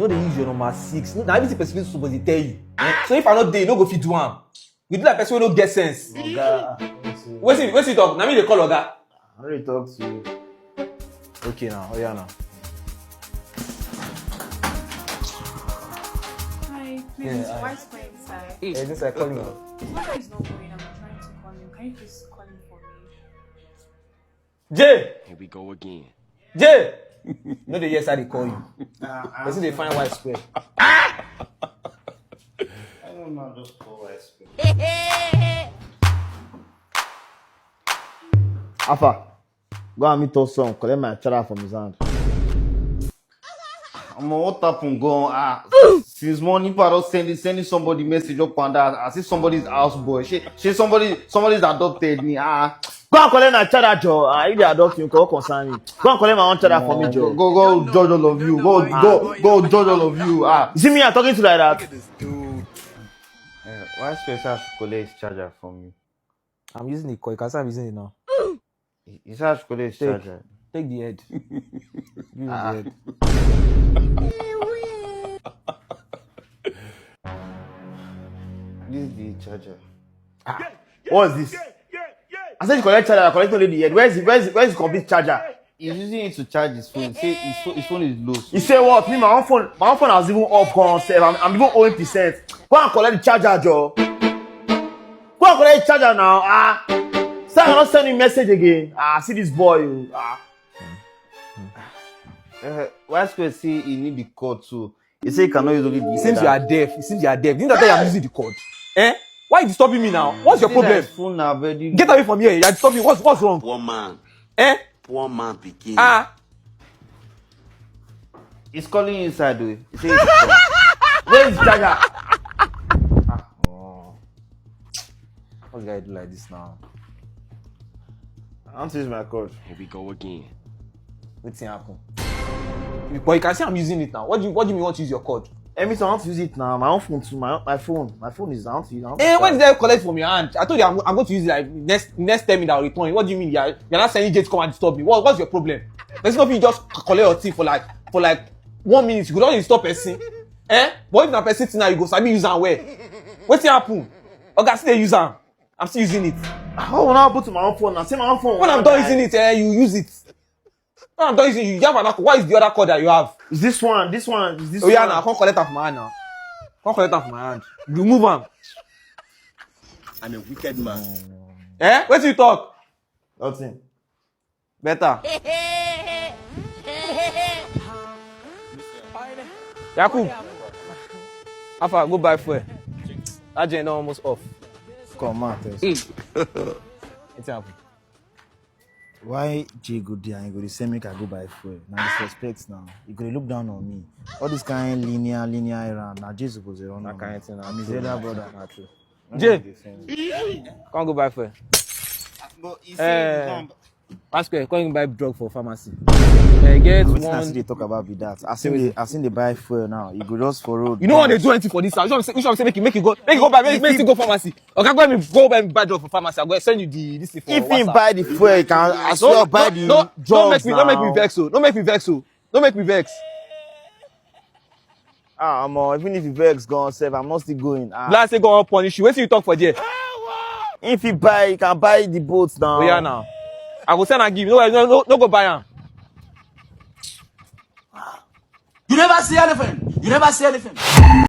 You know they use your number 6. Now everything person supposed to tell you. So if I not there, you no go fit do am. You do like person wey no get sense. Wait till talk. Now me they call Oga. I already talk to you. Okay now, oh yeah now. Hi, please, why is my inside? Hey, this I calling you. Why is not going? I'm trying to call him. Can you please call him for me? Jay! Here we go again. Jay! No, the yes I they call you. Person they find white square. I don't know, just call white square. Alpha, go and meet us some. Collect my charger from his hand. What happened? Go since morning, people sending somebody message up and that. I see somebody's house boy. She somebody's adopted me. Go and collect my charger, Joe. If they adopt you, go concern me. Go and collect my own charger for me, Joe. Go judge all of you. Go judge all of you. You see me? I'm talking to like that. Why special should collect his charger from you? I'm using the coin. I'm using it now. He said I should collect his charger. Take the head. Give me the head. This is the charger. What is this? I said you collect charger. I collect only the head. Where's the complete charger? He's using it to charge his phone. Say his phone is low. So. He said what? Me, my own phone has even up gone. I'm even owing percent. Go and collect the charger, Joe. Go and collect the charger now. Sir, I'm not sending message again. See this boy. Why Square say he need the code too? He say he cannot use only the. It seems you are deaf. Didn't that tell you I'm using the code? Why are you disturbing me now? What's your problem? Phone now, baby. Get away from here. You're disturbing me. What's wrong? Poor man. Poor man begin. He's calling you inside though. He say where is the charger? What guy do like this now? I want to use my code. Here we go again. What's happen? But you can see I'm using it now. What do you mean you want to use your code? Every I want to use it now. My own phone too. My phone is down to you now. When did I collect from your hand? I told you I'm going to use it like next 10 minutes I'll return it. What do you mean? You're not sending Jay to come and disturb me. What's your problem? There's no you just collect your thing for like 1 minute. You could only stop person. But if na person thing now you go sabi use am well. What's happen? Okay, still use am. I'm still using it. How will I put to my own phone now? Say my own phone. When I'm done using it, you use it. When I'm done using it, you have another. What is the other code that you have? Is this one? Is this Oh yeah, now come collect it from my hand now. Come collect it from my hand. Remove am. I'm a wicked man. Where do you talk? Nothing. Better. Yakub. Alpha, go buy fuel. That gen almost off. Come on, What's happening? Why Jay go there and go the same make I go buy fuel? Now disrespect now. You go look down on me. All this kind linear around. Now Jay supposed to run. That kind of thing. I'm his elder brother. Not true. Jay, come go buy fuel. But he said Ask her, come buy drug for pharmacy. Get one. I see they talk about be that. I seen they buy fuel now. You go just for road. You know what they do anything for this house? Which one say make you go buy make you go pharmacy. Okay, go buy drug for pharmacy. I'm going to send you this thing for if WhatsApp. you buy the fuel, you can as well buy the drugs. Don't make me vex. Don't make me vex. Even if you vex gone save, I'm not still going. Last say go on punish you. Wait till you talk for there. If you buy, you can buy the boats now. Oh yeah now. I go send and give. No go buy am. You never see anything.